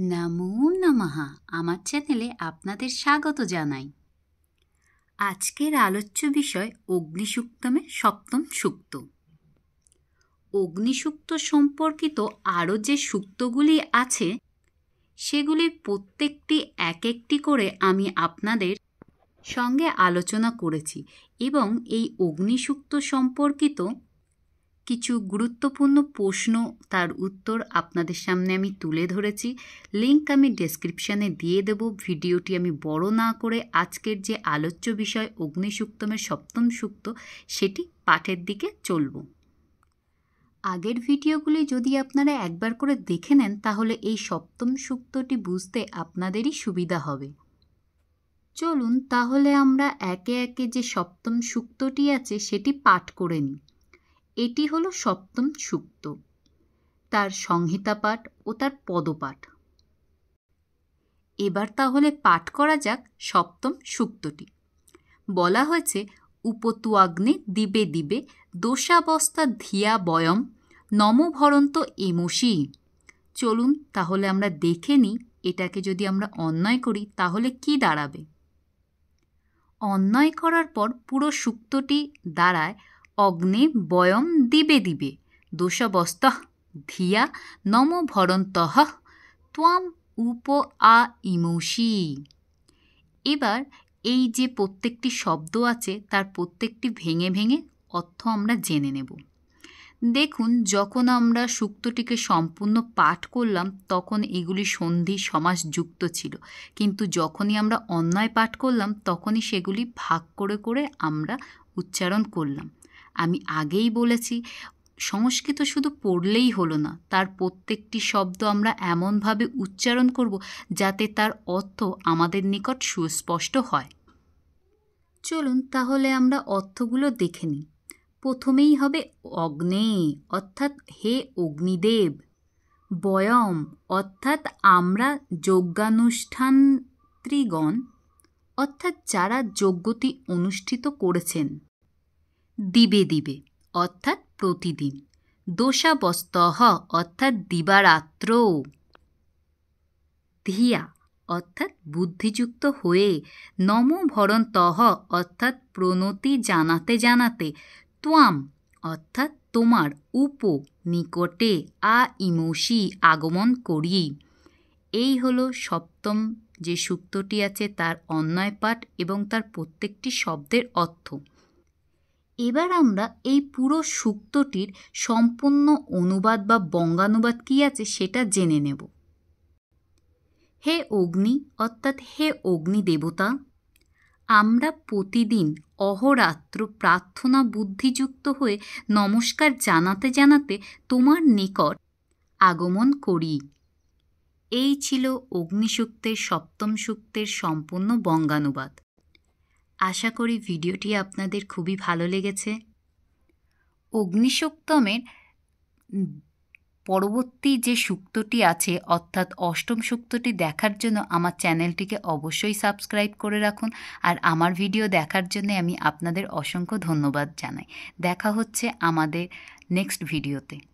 নমো নমঃ আমার চ্যানেলে আপনাদের স্বাগত জানাই। আজকের আলোচ্য বিষয় অগ্নিসূক্তমের সপ্তম সূক্ত। অগ্নিসূক্ত সম্পর্কিত আরও যে সূক্তগুলি আছে সেগুলির প্রত্যেকটি এক একটি করে আমি আপনাদের সঙ্গে আলোচনা করেছি এবং এই অগ্নিসূক্ত সম্পর্কিত কিছু গুরুত্বপূর্ণ প্রশ্ন তার উত্তর আপনাদের সামনে আমি তুলে ধরেছি। লিংক আমি ডেসক্রিপশানে দিয়ে দেব। ভিডিওটি আমি বড় না করে আজকের যে আলোচ্য বিষয় অগ্নিসূক্তমের সপ্তম সূক্ত সেটি পাঠের দিকে চলব। আগের ভিডিওগুলি যদি আপনারা একবার করে দেখে নেন তাহলে এই সপ্তম সূক্তটি বুঝতে আপনাদেরই সুবিধা হবে। চলুন তাহলে আমরা একে একে যে সপ্তম সূক্তটি আছে সেটি পাঠ করে নিই। এটি হলো সপ্তম সূক্ত, তার সংহিতা পাঠ ও তার পদপাঠ। এবার তাহলে পাঠ করা যাক সপ্তম সূক্তটি। বলা হয়েছে, উপতুয়াগ্নে দিবে দিবে দোষাবস্থা ধিয়া বয়ম নমভরন্ত এমসি। চলুন তাহলে আমরা দেখে নিই এটাকে যদি আমরা অন্বয় করি তাহলে কি দাঁড়াবে। অন্বয় করার পর পুরো সূক্তটি দাঁড়ায়, অগ্নে বয়ম দিবে দিবে দোষাবস্থা ধিয়া নমভরন্তঃ ত্বাম উপ আ ইমসি। এবার এই যে প্রত্যেকটি শব্দ আছে তার প্রত্যেকটি ভেঙে ভেঙে অর্থ আমরা জেনে নেব। দেখুন, যখন আমরা সূক্তটিকে সম্পূর্ণ পাঠ করলাম তখন এগুলি সন্ধি সমাস যুক্ত ছিল, কিন্তু যখনই আমরা অন্বয় পাঠ করলাম তখনই সেগুলি ভাগ করে করে আমরা উচ্চারণ করলাম। আমি আগেই বলেছি, সংস্কৃত শুধু পড়লেই হলো না, তার প্রত্যেকটি শব্দ আমরা এমনভাবে উচ্চারণ করব যাতে তার অর্থ আমাদের নিকট সুস্পষ্ট হয়। চলুন তাহলে আমরা অর্থগুলো দেখে নিই। প্রথমেই হবে অগ্নে অর্থাৎ হে অগ্নিদেব, বয়ম অর্থাৎ আমরা যজ্ঞানুষ্ঠানত্রীগণ অর্থাৎ যারা যজ্ঞটি অনুষ্ঠিত করেছেন, দিবে দিবে অর্থাৎ প্রতিদিন, দোষাবস্তঃ অর্থাৎ দিবারাত্র, ধিয়া অর্থাৎ বুদ্ধিযুক্ত হয়ে, নমভরন্তঃ অর্থাৎ প্রণতি জানাতে জানাতে, ত্বাম অর্থাৎ তোমার, উপ নিকটে, আ ইমসি আগমন করি। এই হলো সপ্তম যে সূক্তটি আছে তার অন্বয় পাঠ এবং তার প্রত্যেকটি শব্দের অর্থ। এবার আমরা এই পুরো সূক্তটির সম্পূর্ণ অনুবাদ বা বঙ্গানুবাদ কী আছে সেটা জেনে নেব। হে অগ্নি অর্থাৎ হে অগ্নি দেবতা, আমরা প্রতিদিন অহরাত্র প্রার্থনা বুদ্ধিযুক্ত হয়ে নমস্কার জানাতে জানাতে তোমার নিকট আগমন করি। এই ছিল অগ্নিসূক্তের সপ্তম সূক্তের সম্পূর্ণ বঙ্গানুবাদ। আশা করি ভিডিওটি আপনাদের খুবই ভালো লেগেছে। অগ্নিসূক্তমের পরবর্তী যে সূক্তটি আছে অর্থাৎ অষ্টম সূক্তটি দেখার জন্য আমার চ্যানেলটিকে অবশ্যই সাবস্ক্রাইব করে রাখুন। আর আমার ভিডিও দেখার জন্য আমি আপনাদের অসংখ্য ধন্যবাদ জানাই। দেখা হচ্ছে আমাদের নেক্সট ভিডিওতে।